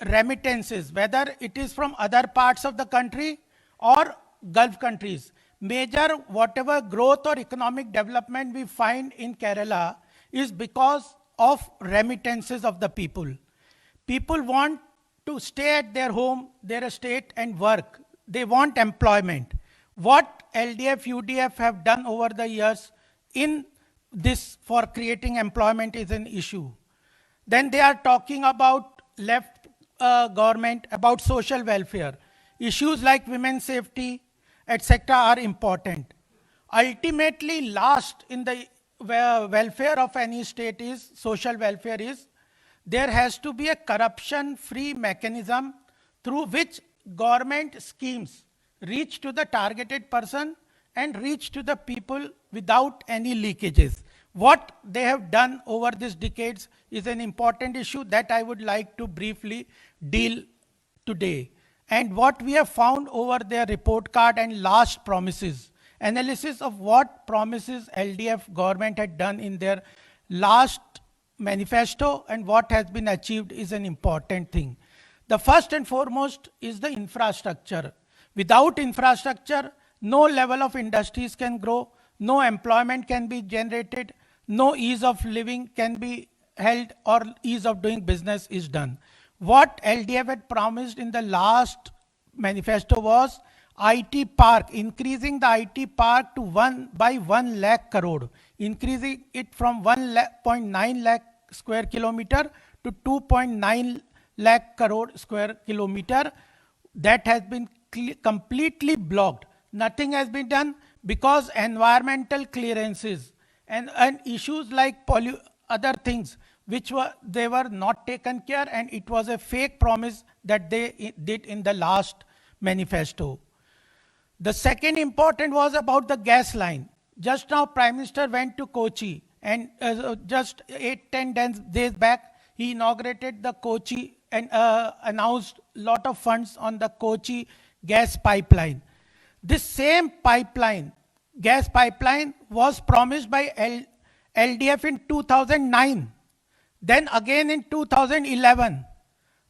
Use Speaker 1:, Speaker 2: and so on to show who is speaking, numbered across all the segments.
Speaker 1: remittances, whether it is from other parts of the country or Gulf countries. Major whatever growth or economic development we find in Kerala is because of remittances of the people. People want to stay at their home, their estate and work. They want employment. What LDF, UDF have done over the years in this for creating employment is an issue. Then they are talking about left government, about social welfare. Issues like women's safety, etc. are important. Ultimately, last in the welfare of any state is, social welfare is, there has to be a corruption-free mechanism through which government schemes reach to the targeted person and reach to the people without any leakages. What they have done over these decades is an important issue that I would like to briefly deal today. And what we have found over their report card and last promises, analysis of what promises LDF government had done in their last manifesto and what has been achieved is an important thing. The first and foremost is the infrastructure. Without infrastructure, no level of industries can grow, no employment can be generated, no ease of living can be held, or ease of doing business is done. What LDF had promised in the last manifesto was IT park, increasing the IT park to 1 lakh crore, increasing it from 1.9 lakh square kilometer to 2.9 lakh crore square kilometer. That has been completely blocked. Nothing has been done because environmental clearances and issues like other things which they were not taken care, and it was a fake promise that they did in the last manifesto. The second important was about the gas line. Just now Prime Minister went to Kochi, and just 8-10 days back he inaugurated the Kochi and announced lot of funds on the Kochi gas pipeline. This same pipeline, gas pipeline, was promised by LDF in 2009. Then again in 2011,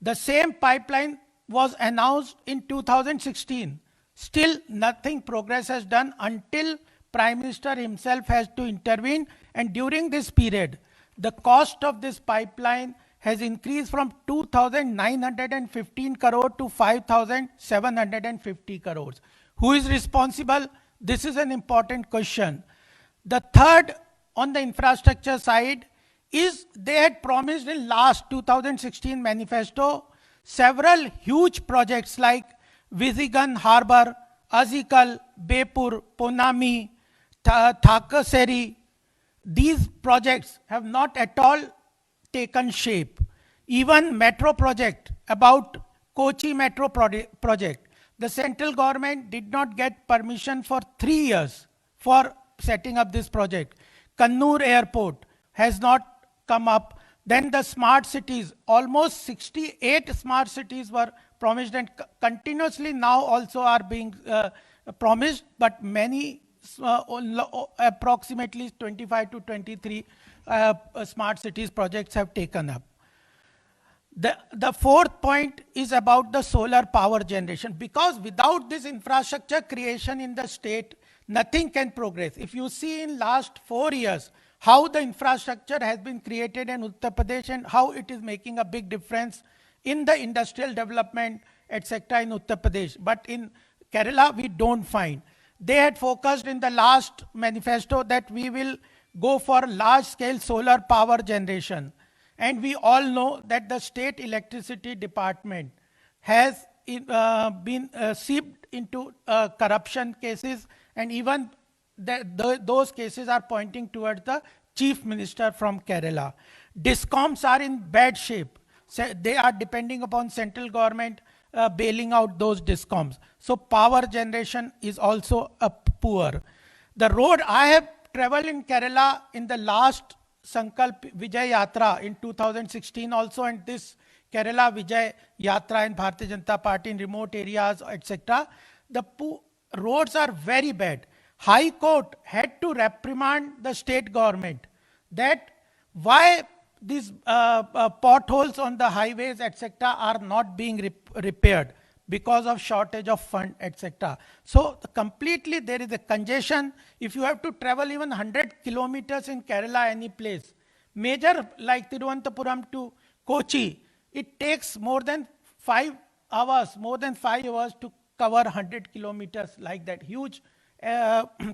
Speaker 1: the same pipeline was announced in 2016. Still nothing progress has done until Prime Minister himself has to intervene, and during this period, the cost of this pipeline has increased from 2,915 crore to 5,750 crores. Who is responsible? This is an important question. The third on the infrastructure side is they had promised in last 2016 manifesto several huge projects like Vizigan Harbour, Azikal, Bepur, Ponami, Thakaseri. These projects have not at all taken shape. Even metro project, about Kochi metro project, the central government did not get permission for 3 years for setting up this project. Kannur airport has not come up. Then the smart cities, almost 68 smart cities were promised and continuously now also are being promised, but many approximately 25 to 23 smart cities projects have taken up. The fourth point is about the solar power generation, because without this infrastructure creation in the state, nothing can progress. If you see in last 4 years, how the infrastructure has been created in Uttar Pradesh and how it is making a big difference in the industrial development, etc. in Uttar Pradesh. But in Kerala, we don't find. They had focused in the last manifesto that we will go for large-scale solar power generation. And we all know that the state electricity department has been seeped into corruption cases, and even those cases are pointing towards the chief minister from Kerala. Discoms are in bad shape. They are depending upon central government bailing out those discoms. So power generation is also poor. The road, I have traveled in Kerala in the last Sankalp Vijay Yatra in 2016 also, and this Kerala Vijay Yatra in Bharatiya Janata Party in remote areas, etc. The roads are very bad. High Court had to reprimand the state government that why these potholes on the highways, etc., are not being repaired because of shortage of fund, etc. So completely there is a congestion. If you have to travel even 100 kilometers in Kerala, any place, major like Tiruvananthapuram to Kochi, it takes more than 5 hours, to cover 100 kilometers like that. Huge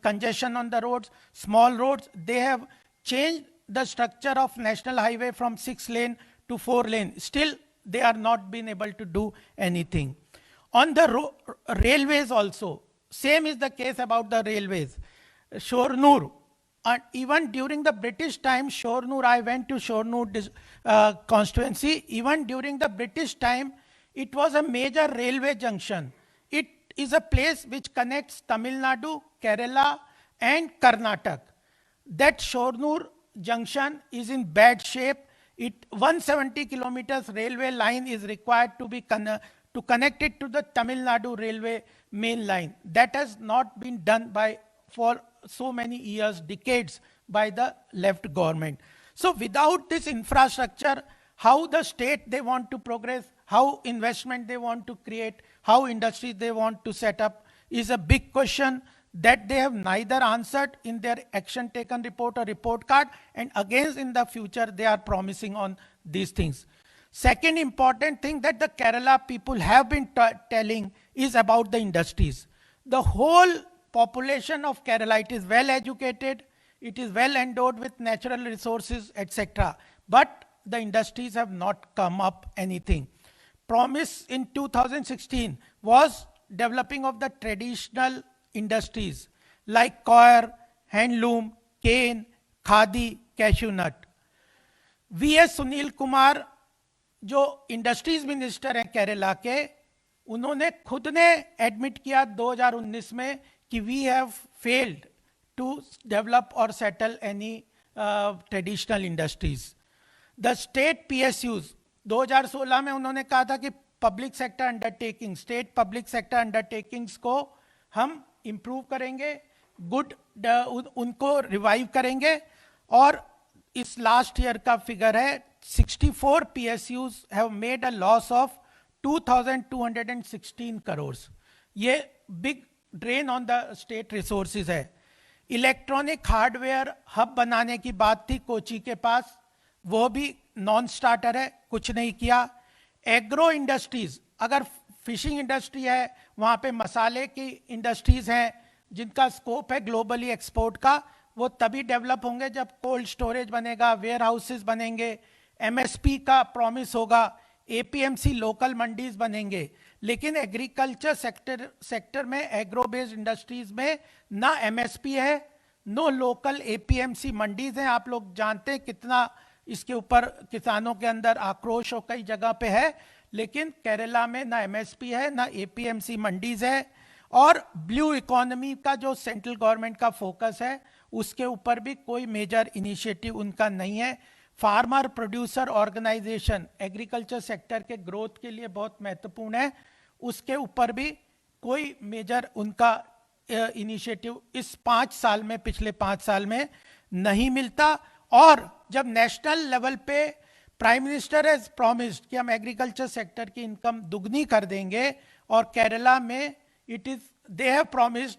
Speaker 1: congestion on the roads, small roads. They have changed the structure of national highway from 6 lane to 4 lane. Still, they are not been able to do anything. On the railways also, same is the case about the railways. Shornur, and even during the British time, Shornur, I went to Shornur constituency. Even during the British time, it was a major railway junction. It is a place which connects Tamil Nadu, Kerala, and Karnataka. That Shornur junction is in bad shape. 170 kilometers railway line is required to be to connect it to the Tamil Nadu railway main line. That has not been done for so many years, decades, by the left government. So without this infrastructure, how the state they want to progress, how investment they want to create, how industry they want to set up is a big question that they have neither answered in their action taken report or report card, and again in the future they are promising on these things. Second important thing that the Kerala people have been telling is about the industries. The whole population of Kerala, it is well educated, it is well endowed with natural resources, etc. But the industries have not come up anything. Promise in 2016 was developing of the traditional industries like coir, handloom, cane, khadi, cashew nut. V.S. Sunil Kumar जो industries minister हैं केरला के, उन्होंने खुद ने admit किया 2019 में कि we have failed to develop और settle any traditional industries. The state PSUs 2016 में उन्होंने कहा था कि public sector undertaking, state public sector undertakings को हम इंप्रूव करेंगे, उनको रिवाइव करेंगे. और इस लास्ट ईयर का फिगर है 64 PSUs have made a loss of 2,216 crores. ये big drain on the state resources है. इलेक्ट्रॉनिक हार्डवेयर हब बनाने की बात थी कोची के पास, वो भी नॉन स्टार्टर है, कुछ नहीं किया. एग्रो इंडस्ट्रीज, अगर फिशिंग इंडस्ट्री है, वहाँ पे मसाले की इंडस्ट्रीज हैं जिनका स्कोप है ग्लोबली एक्सपोर्ट का, वो तभी डेवलप होंगे जब कोल्ड स्टोरेज बनेगा, वेयर हाउसेज बनेंगे, एमएसपी का प्रॉमिस होगा, एपीएमसी लोकल मंडीज बनेंगे. लेकिन एग्रीकल्चर सेक्टर में, एग्रो बेस्ड इंडस्ट्रीज में ना एमएसपी है, नो लोकल एपीएमसी मंडीज हैं. आप लोग जानते हैं कितना इसके ऊपर किसानों के अंदर आक्रोश और कई जगह पे है. लेकिन केरला में ना एमएसपी है, ना एपीएमसी मंडीज है. और ब्लू इकोनॉमी का जो सेंट्रल गवर्नमेंट का फोकस है, उसके ऊपर भी कोई मेजर इनिशिएटिव उनका नहीं है. Farmer producer organisation agriculture sector के ग्रोथ के लिए बहुत महत्वपूर्ण है, उसके ऊपर भी कोई मेजर उनका इनिशिएटिव इस 5 साल में, पिछले 5 साल में नहीं मिलता. और जब नेशनल लेवल पे प्राइम मिनिस्टर हैज प्रॉमिस्ड कि हम एग्रीकल्चर सेक्टर की इनकम दुगनी कर देंगे, और केरला में it is they have promised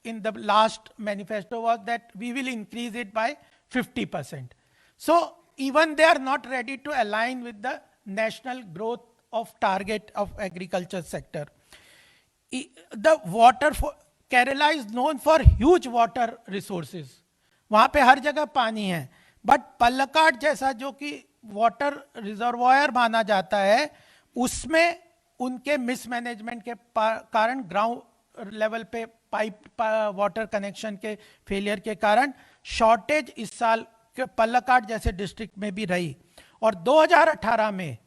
Speaker 1: in the last manifesto was that we will increase it by 50%. So even they are not ready to align with the national growth of target of agriculture sector. The water for Kerala is known for huge water resources. वहाँ पे हर जगह पानी है, but पल्लकाड जैसा जो कि water reservoir माना जाता है, उसमें उनके मिसमैनेजमेंट के कारण, ग्राउंड लेवल पे पाइप वाटर कनेक्शन के फेलियर के कारण शॉर्टेज इस साल पल्लकाड जैसे डिस्ट्रिक्ट में भी रही. और 2018 में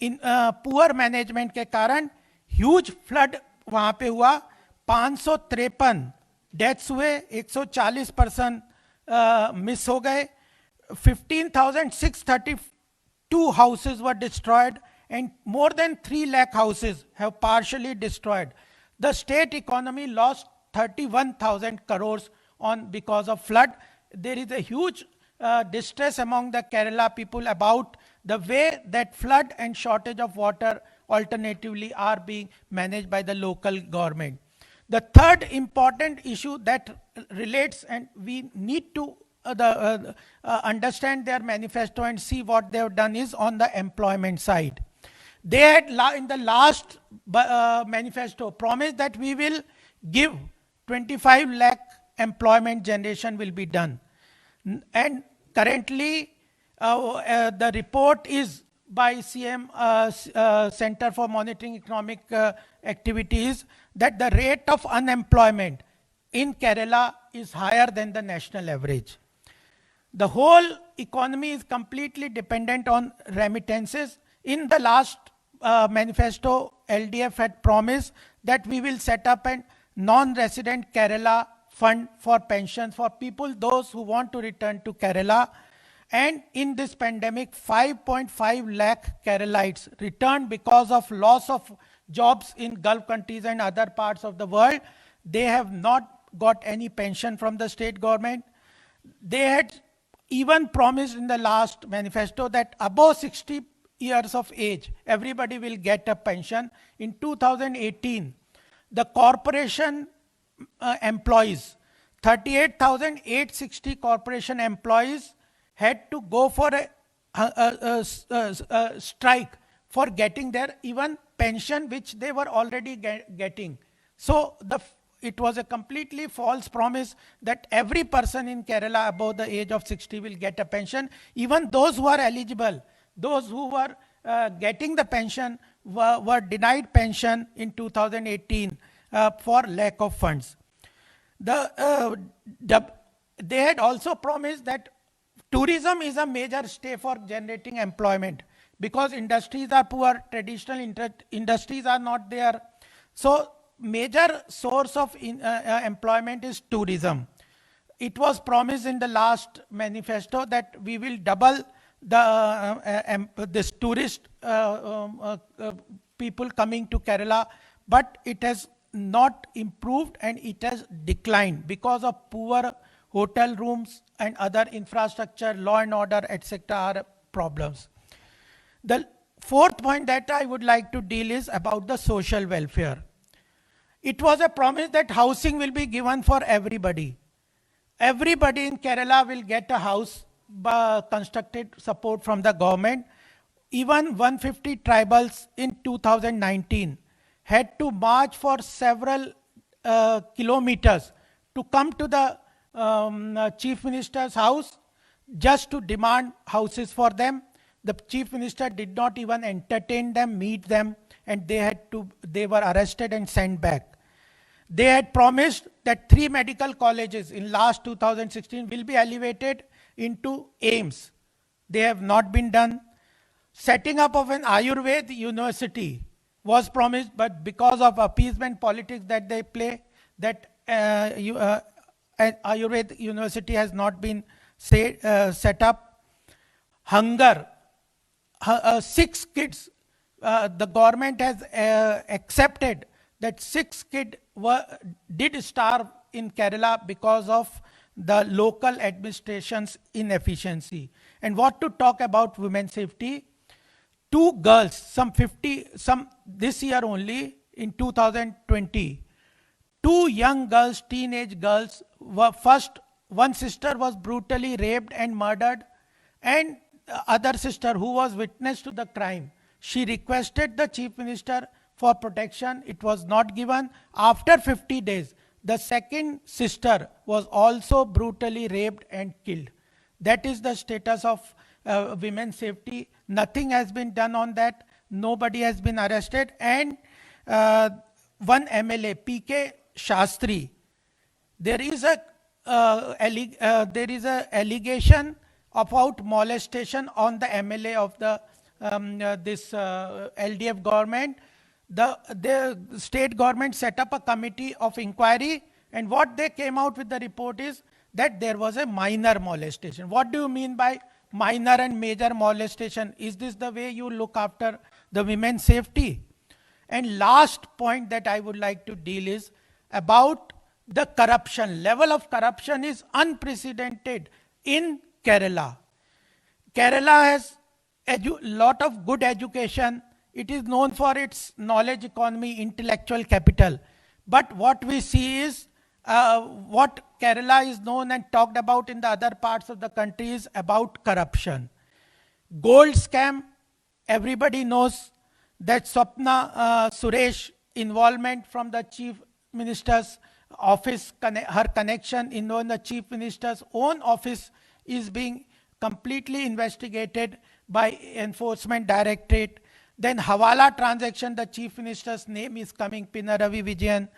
Speaker 1: इन पुअर मैनेजमेंट के कारण ह्यूज फ्लड वहां पे हुआ. 553 डेथ्स हुए, 140 पर्सन मिस हो गए, 15,632 houses were destroyed and more than 3 lakh houses have partially destroyed. The state economy lost 31,000 crores on because of flood. There is a huge distress among the Kerala people about the way that flood and shortage of water alternatively are being managed by the local government. The third important issue that relates, and we need to understand their manifesto and see what they have done, is on the employment side. They had in the last manifesto promised that we will give 25 lakh employment generation will be done. And currently, the report is by CM Center for Monitoring Economic Activities that the rate of unemployment in Kerala is higher than the national average. The whole economy is completely dependent on remittances. In the last manifesto, LDF had promised that we will set up a non-resident Kerala fund for pensions for people, those who want to return to Kerala. And in this pandemic, 5.5 lakh Keralites returned because of loss of jobs in Gulf countries and other parts of the world. They have not got any pension from the state government. They had even promised in the last manifesto that above 60 years of age, everybody will get a pension. In 2018, the corporation employees, 38,860 corporation employees had to go for a strike for getting their even pension, which they were already getting. So it was a completely false promise that every person in Kerala above the age of 60 will get a pension. Even those who are eligible, those who were getting the pension were denied pension in 2018 for lack of funds. They had also promised that tourism is a major stay for generating employment because industries are poor, traditional industries are not there. So major source of employment is tourism. It was promised in the last manifesto that we will double this tourist people coming to Kerala, but it has not improved and it has declined because of poor hotel rooms and other infrastructure, law and order, etc. are problems. The fourth point that I would like to deal is about the social welfare. It was a promise that housing will be given for everybody. Everybody in Kerala will get a house constructed support from the government. Even 150 tribals in 2019 had to march for several kilometers to come to the Chief Minister's house just to demand houses for them. The Chief Minister did not even entertain them, meet them, and they were arrested and sent back. They had promised that 3 medical colleges in last 2016 will be elevated into AIIMS. They have not been done. Setting up of an Ayurveda university was promised, but because of appeasement politics that they play, that an Ayurveda university has not been set up. Hunger, 6 kids, the government has accepted that 6 kids did starve in Kerala because of the local administration's inefficiency. And what to talk about women's safety? 2 girls, this year only, in 2020, 2 young girls, teenage girls, one sister was brutally raped and murdered, and the other sister who was witness to the crime, she requested the Chief Minister for protection. It was not given. After 50 days, the second sister was also brutally raped and killed. That is the status of women's safety. Nothing has been done on that. Nobody has been arrested. And one MLA, PK Shastri, there is a allegation about molestation on the MLA of this LDF government. The state government set up a committee of inquiry, and what they came out with the report is that there was a minor molestation. What do you mean by minor and major molestation? Is this the way you look after the women's safety? And last point that I would like to deal is about the corruption. Level of corruption is unprecedented in Kerala. Kerala has a lot of good education. It is known for its knowledge economy, intellectual capital. But what we see is what Kerala is known and talked about in the other parts of the country is about corruption. Gold scam, everybody knows that Swapna Suresh involvement from the chief minister's office, her connection in the chief minister's own office is being completely investigated by enforcement directorate. Then Hawala transaction, the chief minister's name is coming, Pinaravi Vijayan.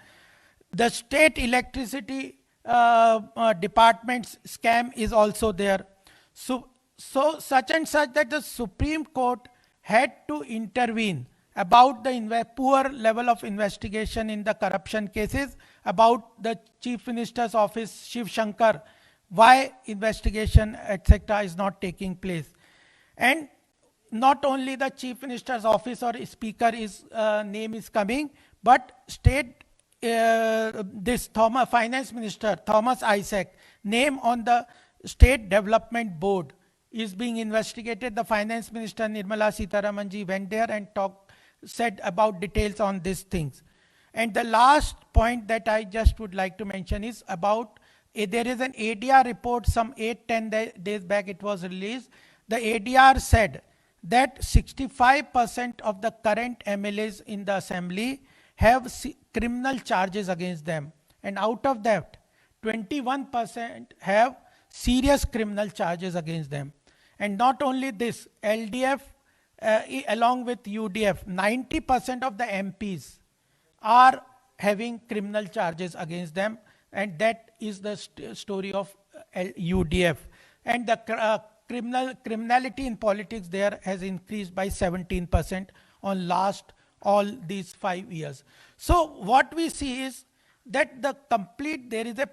Speaker 1: The state electricity department's scam is also there. So such and such that the Supreme Court had to intervene about the poor level of investigation in the corruption cases, about the Chief Minister's office, Shiv Shankar, why investigation, etc. is not taking place. And not only the Chief Minister's office or speaker is name is coming, but this Finance Minister, Thomas Isaac, name on the State Development Board is being investigated. The Finance Minister Nirmala Sitharamanji went there and said about details on these things. And the last point that I just would like to mention is about there is an ADR report some 8-10 days back it was released. The ADR said that 65% of the current MLAs in the assembly have criminal charges against them, and out of that 21% have serious criminal charges against them. And not only this, LDF along with UDF, 90% of the MPs are having criminal charges against them, and that is the story of UDF. And the criminality in politics there has increased by 17% on last all these 5 years. So what we see is that there is a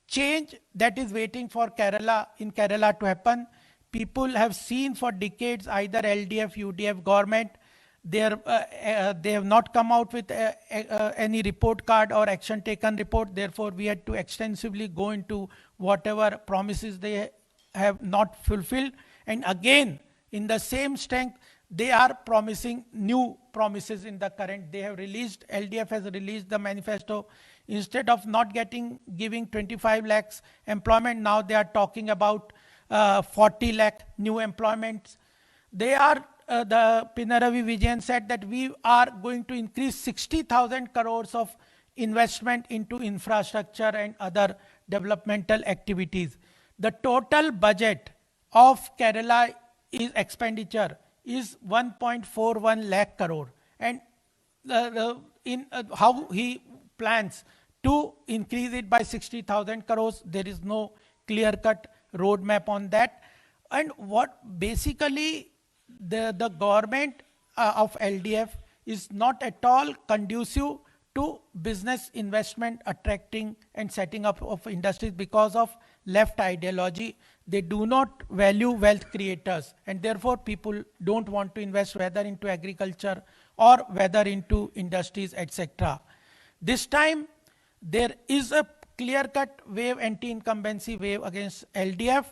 Speaker 1: change that is waiting for in Kerala to happen. People have seen for decades either LDF, UDF government, they have not come out with any report card or action taken report. Therefore, we had to extensively go into whatever promises they have not fulfilled. And again, in the same strength, they are promising new promises in the current. LDF has released the manifesto. Instead of giving 25 lakhs employment, now they are talking about 40 lakh new employments. The Pinaravi Vijayan said that we are going to increase 60,000 crores of investment into infrastructure and other developmental activities. The total budget of Kerala expenditure is 1.41 lakh crore. And how he plans to increase it by 60,000 crores, there is no clear-cut roadmap on that. And what basically the government of LDF is not at all conducive to business investment, attracting and setting up of industries because of left ideology. They do not value wealth creators, and therefore people don't want to invest whether into agriculture or whether into industries, etc. This time there is a clear-cut wave, anti-incumbency wave against LDF.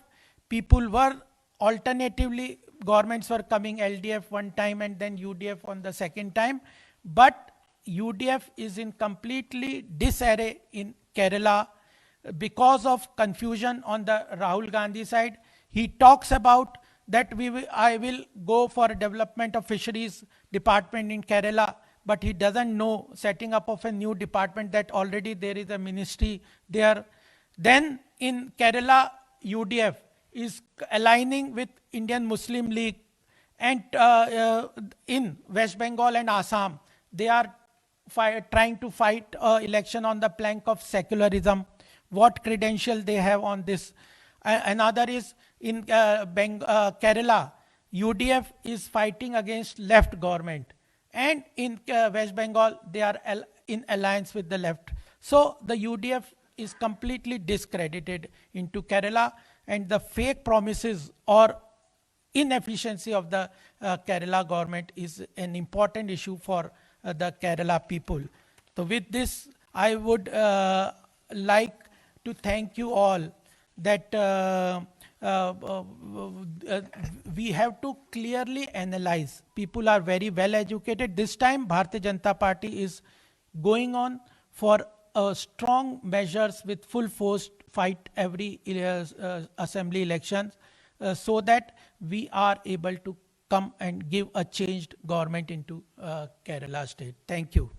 Speaker 1: People were alternatively, governments were coming LDF one time and then UDF on the second time. But UDF is in completely disarray in Kerala because of confusion on the Rahul Gandhi side. He talks about that I will go for development of fisheries department in Kerala, but he doesn't know setting up of a new department that already there is a ministry there. Then in Kerala, UDF is aligning with Indian Muslim League, and in West Bengal and Assam, they are trying to fight election on the plank of secularism. What credential they have on this? Another is in Kerala, UDF is fighting against left government, and in West Bengal, they are in alliance with the left. So the UDF is completely discredited into Kerala, and the fake promises or inefficiency of the Kerala government is an important issue for the Kerala people. So with this, I would like to thank you all that we have to clearly analyze. People are very well educated. This time, Bharatiya Janata Party is going on for strong measures with full force fight every assembly elections, so that we are able to come and give a changed government into Kerala state. Thank you.